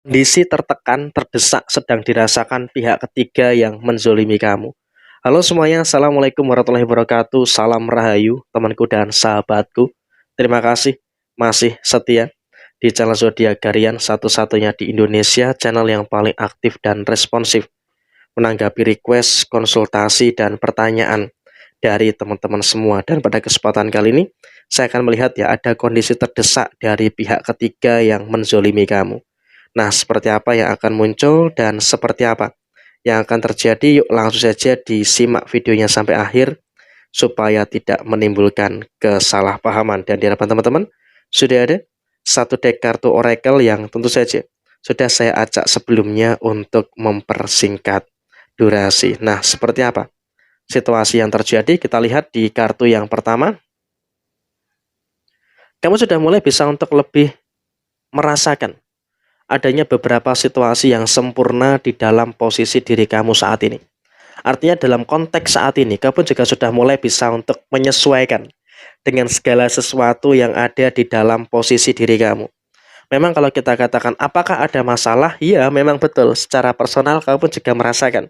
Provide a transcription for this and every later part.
Kondisi tertekan, terdesak sedang dirasakan pihak ketiga yang menzolimi kamu. Halo semuanya, Assalamualaikum warahmatullahi wabarakatuh. Salam Rahayu, temanku dan sahabatku. Terima kasih masih setia di channel Zodiak Harian, satu-satunya di Indonesia, channel yang paling aktif dan responsif menanggapi request, konsultasi, dan pertanyaan dari teman-teman semua. Dan pada kesempatan kali ini, saya akan melihat ya ada kondisi terdesak dari pihak ketiga yang menzolimi kamu. Nah, seperti apa yang akan muncul dan seperti apa yang akan terjadi? Yuk langsung saja disimak videonya sampai akhir supaya tidak menimbulkan kesalahpahaman. Dan di hadapan teman-teman sudah ada satu deck kartu oracle yang tentu saja sudah saya acak sebelumnya untuk mempersingkat durasi. Nah, seperti apa situasi yang terjadi? Kita lihat di kartu yang pertama. Kamu sudah mulai bisa untuk lebih merasakan adanya beberapa situasi yang sempurna di dalam posisi diri kamu saat ini. Artinya dalam konteks saat ini, kamu juga sudah mulai bisa untuk menyesuaikan dengan segala sesuatu yang ada di dalam posisi diri kamu. Memang kalau kita katakan apakah ada masalah, ya memang betul. Secara personal kamu juga merasakan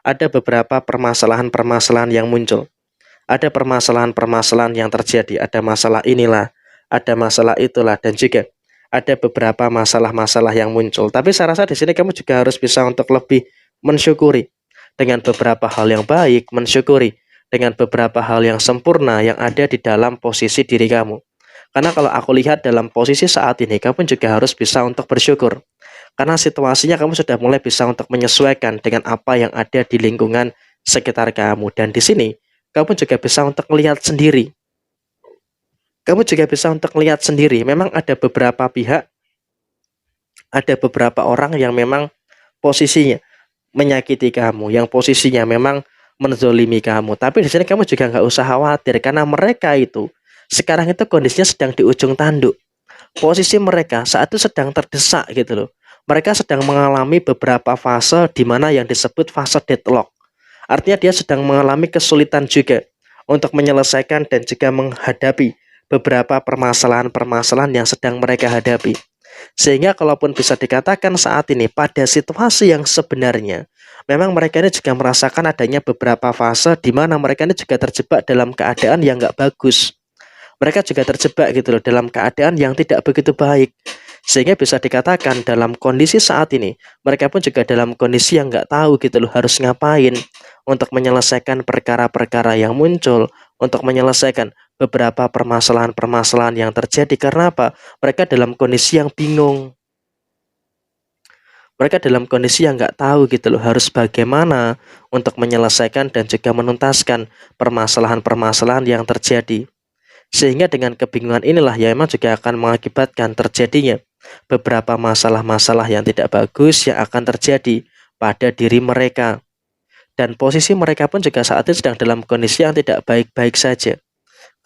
ada beberapa permasalahan-permasalahan yang muncul. Ada permasalahan-permasalahan yang terjadi, ada masalah inilah, ada masalah itulah, dan juga ada beberapa masalah-masalah yang muncul. Tapi saya rasa di sini kamu juga harus bisa untuk lebih mensyukuri dengan beberapa hal yang baik, mensyukuri dengan beberapa hal yang sempurna yang ada di dalam posisi diri kamu. Karena kalau aku lihat dalam posisi saat ini, kamu juga harus bisa untuk bersyukur. Karena situasinya kamu sudah mulai bisa untuk menyesuaikan dengan apa yang ada di lingkungan sekitar kamu. Dan di sini, kamu juga bisa untuk melihat sendiri. Kamu juga bisa untuk melihat sendiri, memang ada beberapa pihak, ada beberapa orang yang memang posisinya menyakiti kamu, yang posisinya memang menzolimi kamu. Tapi di sini kamu juga nggak usah khawatir, karena mereka itu sekarang itu kondisinya sedang di ujung tanduk. Posisi mereka saat itu sedang terdesak gitu loh. Mereka sedang mengalami beberapa fase di mana yang disebut fase deadlock. Artinya dia sedang mengalami kesulitan juga untuk menyelesaikan dan juga menghadapi beberapa permasalahan-permasalahan yang sedang mereka hadapi. Sehingga kalaupun bisa dikatakan saat ini pada situasi yang sebenarnya, memang mereka ini juga merasakan adanya beberapa fase di mana mereka ini juga terjebak dalam keadaan yang nggak bagus. Mereka juga terjebak gitu loh dalam keadaan yang tidak begitu baik. Sehingga bisa dikatakan dalam kondisi saat ini, mereka pun juga dalam kondisi yang nggak tahu gitu loh harus ngapain untuk menyelesaikan perkara-perkara yang muncul, untuk menyelesaikan beberapa permasalahan-permasalahan yang terjadi. Karena apa? Mereka dalam kondisi yang bingung. Mereka dalam kondisi yang nggak tahu gitu loh harus bagaimana untuk menyelesaikan dan juga menuntaskan permasalahan-permasalahan yang terjadi. Sehingga dengan kebingungan inilah ya memang juga akan mengakibatkan terjadinya beberapa masalah-masalah yang tidak bagus yang akan terjadi pada diri mereka. Dan posisi mereka pun juga saat ini sedang dalam kondisi yang tidak baik-baik saja.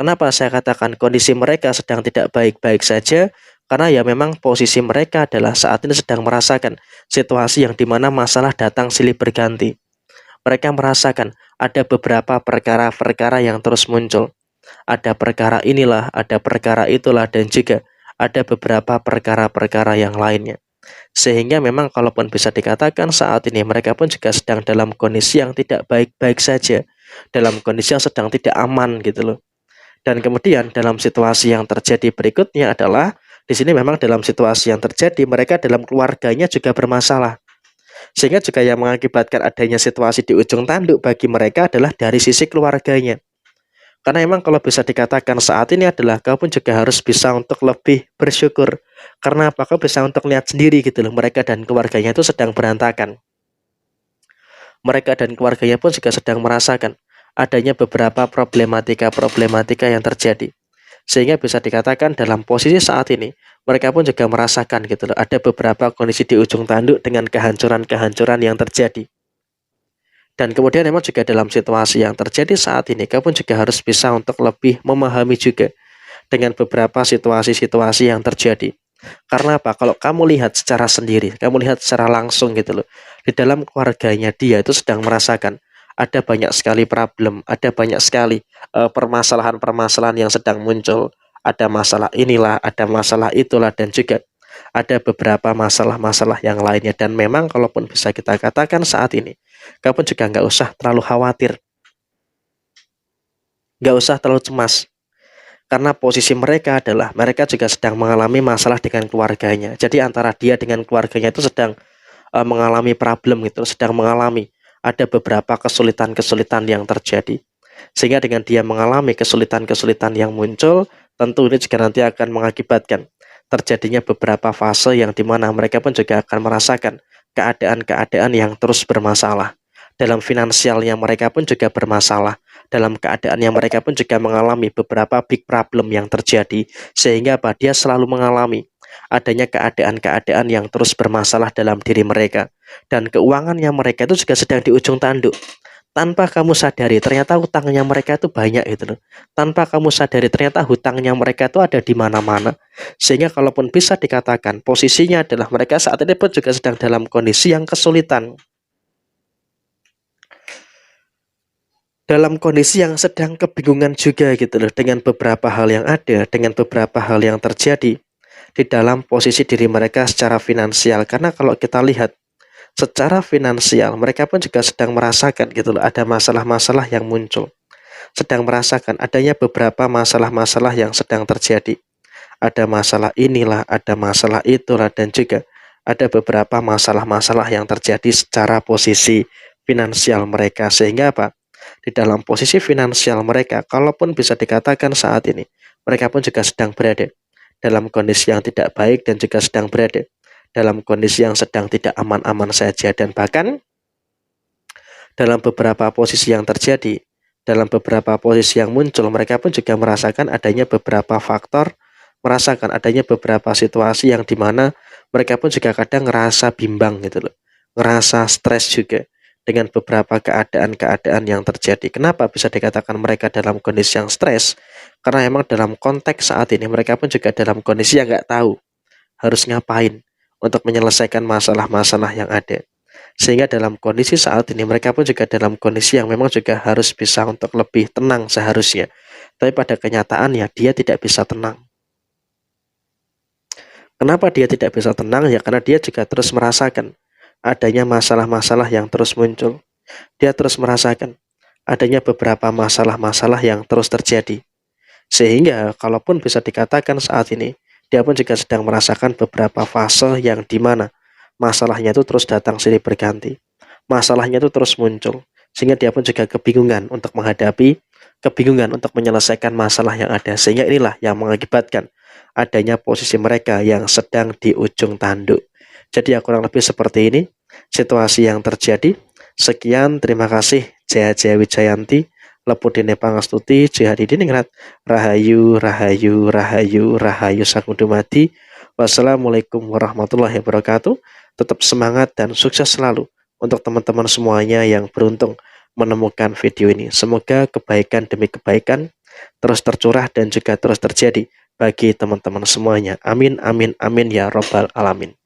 Kenapa saya katakan kondisi mereka sedang tidak baik-baik saja? Karena ya memang posisi mereka adalah saat ini sedang merasakan situasi yang dimana masalah datang silih berganti. Mereka merasakan ada beberapa perkara-perkara yang terus muncul. Ada perkara inilah, ada perkara itulah, dan juga ada beberapa perkara-perkara yang lainnya. Sehingga memang kalaupun bisa dikatakan saat ini mereka pun juga sedang dalam kondisi yang tidak baik-baik saja, dalam kondisi yang sedang tidak aman gitu loh. Dan kemudian dalam situasi yang terjadi berikutnya adalah di sini memang dalam situasi yang terjadi mereka dalam keluarganya juga bermasalah. Sehingga juga yang mengakibatkan adanya situasi di ujung tanduk bagi mereka adalah dari sisi keluarganya. Karena emang kalau bisa dikatakan saat ini adalah kamu juga harus bisa untuk lebih bersyukur. Karena apa? Kau bisa untuk lihat sendiri gitu loh, mereka dan keluarganya itu sedang berantakan. Mereka dan keluarganya pun juga sedang merasakan adanya beberapa problematika-problematika yang terjadi. Sehingga bisa dikatakan dalam posisi saat ini, mereka pun juga merasakan gitu loh, ada beberapa kondisi di ujung tanduk dengan kehancuran-kehancuran yang terjadi. Dan kemudian memang juga dalam situasi yang terjadi saat ini, kamu juga harus bisa untuk lebih memahami juga dengan beberapa situasi-situasi yang terjadi. Karena apa? Kalau kamu lihat secara sendiri, kamu lihat secara langsung gitu loh, di dalam keluarganya dia itu sedang merasakan ada banyak sekali problem, ada banyak sekali permasalahan-permasalahan yang sedang muncul. Ada masalah inilah, ada masalah itulah, dan juga ada beberapa masalah-masalah yang lainnya. Dan memang kalaupun bisa kita katakan saat ini, kamu juga nggak usah terlalu khawatir, nggak usah terlalu cemas. Karena posisi mereka adalah mereka juga sedang mengalami masalah dengan keluarganya. Jadi antara dia dengan keluarganya itu sedang mengalami problem gitu, sedang mengalami ada beberapa kesulitan-kesulitan yang terjadi. Sehingga dengan dia mengalami kesulitan-kesulitan yang muncul, tentu ini juga nanti akan mengakibatkan terjadinya beberapa fase yang dimana mereka pun juga akan merasakan keadaan-keadaan yang terus bermasalah. Dalam finansialnya mereka pun juga bermasalah. Dalam keadaan yang mereka pun juga mengalami beberapa big problem yang terjadi. Sehingga apa? Dia selalu mengalami adanya keadaan-keadaan yang terus bermasalah dalam diri mereka. Dan keuangannya mereka itu juga sedang di ujung tanduk. Tanpa kamu sadari, ternyata hutangnya mereka itu banyak gitu loh. Tanpa kamu sadari, ternyata hutangnya mereka itu ada di mana-mana. Sehingga kalaupun bisa dikatakan, posisinya adalah mereka saat ini pun juga sedang dalam kondisi yang kesulitan. Dalam kondisi yang sedang kebingungan juga gitu loh, dengan beberapa hal yang ada, dengan beberapa hal yang terjadi di dalam posisi diri mereka secara finansial. Karena kalau kita lihat secara finansial, mereka pun juga sedang merasakan gitu loh, ada masalah-masalah yang muncul. Sedang merasakan adanya beberapa masalah-masalah yang sedang terjadi. Ada masalah inilah, ada masalah itulah, dan juga ada beberapa masalah-masalah yang terjadi secara posisi finansial mereka. Sehingga apa? Di dalam posisi finansial mereka, kalaupun bisa dikatakan saat ini, mereka pun juga sedang berada dalam kondisi yang tidak baik dan juga sedang berada dalam kondisi yang sedang tidak aman-aman saja. Dan bahkan dalam beberapa posisi yang terjadi, dalam beberapa posisi yang muncul, mereka pun juga merasakan adanya beberapa faktor, merasakan adanya beberapa situasi yang dimana mereka pun juga kadang ngerasa bimbang gitu loh, ngerasa stres juga dengan beberapa keadaan-keadaan yang terjadi. Kenapa bisa dikatakan mereka dalam kondisi yang stres? Karena memang dalam konteks saat ini mereka pun juga dalam kondisi yang nggak tahu harus ngapain untuk menyelesaikan masalah-masalah yang ada. Sehingga dalam kondisi saat ini mereka pun juga dalam kondisi yang memang juga harus bisa untuk lebih tenang seharusnya. Tapi pada kenyataannya dia tidak bisa tenang. Kenapa dia tidak bisa tenang? Ya karena dia juga terus merasakan adanya masalah-masalah yang terus muncul. Dia terus merasakan adanya beberapa masalah-masalah yang terus terjadi. Sehingga kalaupun bisa dikatakan saat ini, dia pun juga sedang merasakan beberapa fase yang dimana masalahnya itu terus datang silih berganti. Masalahnya itu terus muncul. Sehingga dia pun juga kebingungan untuk menghadapi, kebingungan untuk menyelesaikan masalah yang ada. Sehingga inilah yang mengakibatkan adanya posisi mereka yang sedang di ujung tanduk. Jadi ya kurang lebih seperti ini situasi yang terjadi. Sekian, terima kasih. Jaya Jaya Wijayanti, Lepudine Pangastuti, Jihadidi Ningrat, Rahayu, Rahayu, Rahayu, Rahayu Sagung Dumadi. Wassalamualaikum warahmatullahi wabarakatuh. Tetap semangat dan sukses selalu untuk teman-teman semuanya yang beruntung menemukan video ini. Semoga kebaikan demi kebaikan terus tercurah dan juga terus terjadi bagi teman-teman semuanya. Amin, amin, amin ya robbal alamin.